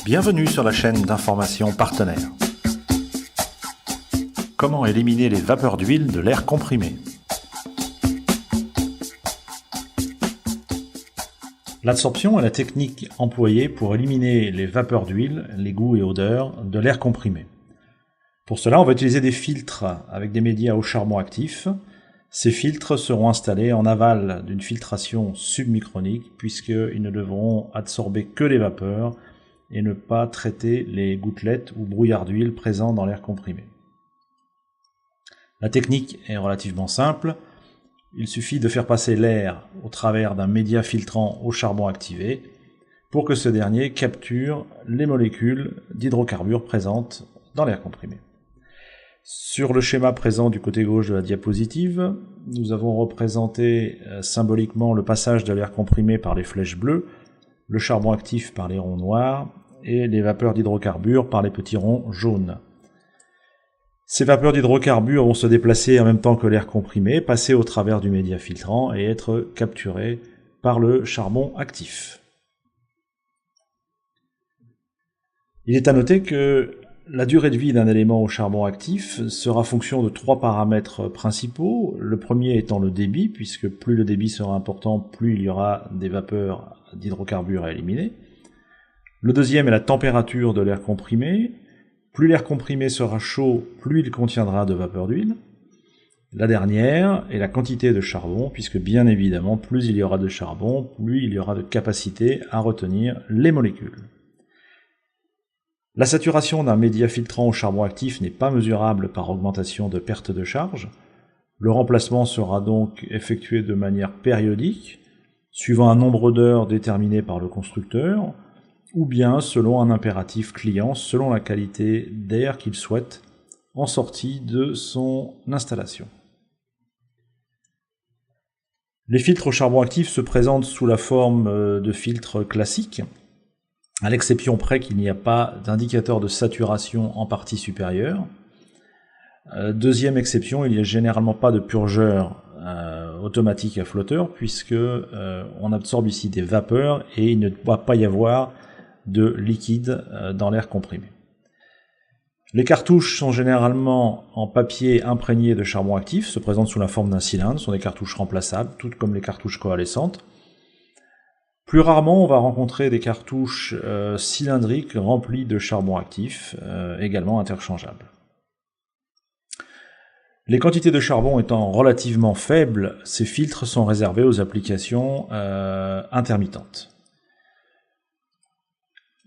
Bienvenue sur la chaîne d'information partenaire. Comment éliminer les vapeurs d'huile de l'air comprimé? L'adsorption est la technique employée pour éliminer les vapeurs d'huile, les goûts et odeurs de l'air comprimé. Pour cela, on va utiliser des filtres avec des médias au charbon actif. Ces filtres seront installés en aval d'une filtration submicronique puisqu'ils ne devront absorber que les vapeurs et ne pas traiter les gouttelettes ou brouillards d'huile présents dans l'air comprimé. La technique est relativement simple. Il suffit de faire passer l'air au travers d'un média filtrant au charbon activé pour que ce dernier capture les molécules d'hydrocarbures présentes dans l'air comprimé. Sur le schéma présent du côté gauche de la diapositive, nous avons représenté symboliquement le passage de l'air comprimé par les flèches bleues, le charbon actif par les ronds noirs et les vapeurs d'hydrocarbures par les petits ronds jaunes. Ces vapeurs d'hydrocarbures vont se déplacer en même temps que l'air comprimé, passer au travers du média filtrant et être capturées par le charbon actif. Il est à noter que la durée de vie d'un élément au charbon actif sera fonction de trois paramètres principaux. Le premier étant le débit, puisque plus le débit sera important, plus il y aura des vapeurs d'hydrocarbures à éliminer. Le deuxième est la température de l'air comprimé. Plus l'air comprimé sera chaud, plus il contiendra de vapeur d'huile. La dernière est la quantité de charbon, puisque bien évidemment, plus il y aura de charbon, plus il y aura de capacité à retenir les molécules. La saturation d'un média filtrant au charbon actif n'est pas mesurable par augmentation de perte de charge. Le remplacement sera donc effectué de manière périodique, suivant un nombre d'heures déterminé par le constructeur, ou bien selon un impératif client, selon la qualité d'air qu'il souhaite en sortie de son installation. Les filtres au charbon actif se présentent sous la forme de filtres classiques, à l'exception près qu'il n'y a pas d'indicateur de saturation en partie supérieure. Deuxième exception, il n'y a généralement pas de purgeur automatique à flotteur, puisque on absorbe ici des vapeurs et il ne doit pas y avoir de liquide dans l'air comprimé. Les cartouches sont généralement en papier imprégné de charbon actif, se présentent sous la forme d'un cylindre, sont des cartouches remplaçables, toutes comme les cartouches coalescentes. Plus rarement, on va rencontrer des cartouches cylindriques remplies de charbon actif, également interchangeables. Les quantités de charbon étant relativement faibles, ces filtres sont réservés aux applications intermittentes.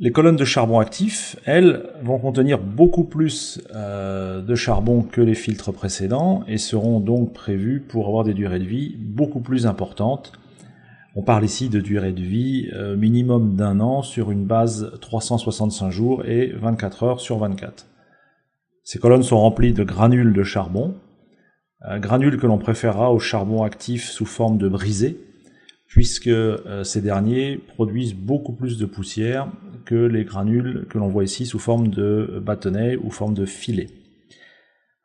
Les colonnes de charbon actif, elles, vont contenir beaucoup plus de charbon que les filtres précédents et seront donc prévues pour avoir des durées de vie beaucoup plus importantes. On parle ici de durée de vie minimum d'1 an sur une base 365 jours et 24 heures sur 24. Ces colonnes sont remplies de granules de charbon, granules que l'on préférera au charbon actif sous forme de brisé, puisque ces derniers produisent beaucoup plus de poussière que les granules que l'on voit ici sous forme de bâtonnets ou forme de filets.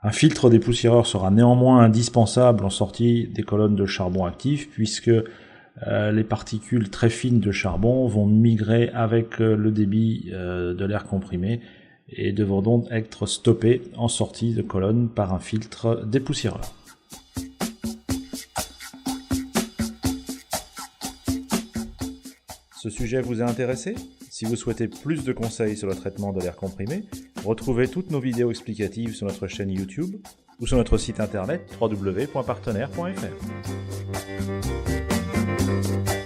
Un filtre dépoussiéreur sera néanmoins indispensable en sortie des colonnes de charbon actif, puisque les particules très fines de charbon vont migrer avec le débit de l'air comprimé et devront donc être stoppées en sortie de colonne par un filtre dépoussiéreur. Ce sujet vous a intéressé? Si vous souhaitez plus de conseils sur le traitement de l'air comprimé, retrouvez toutes nos vidéos explicatives sur notre chaîne YouTube ou sur notre site internet www.partenaire.fr.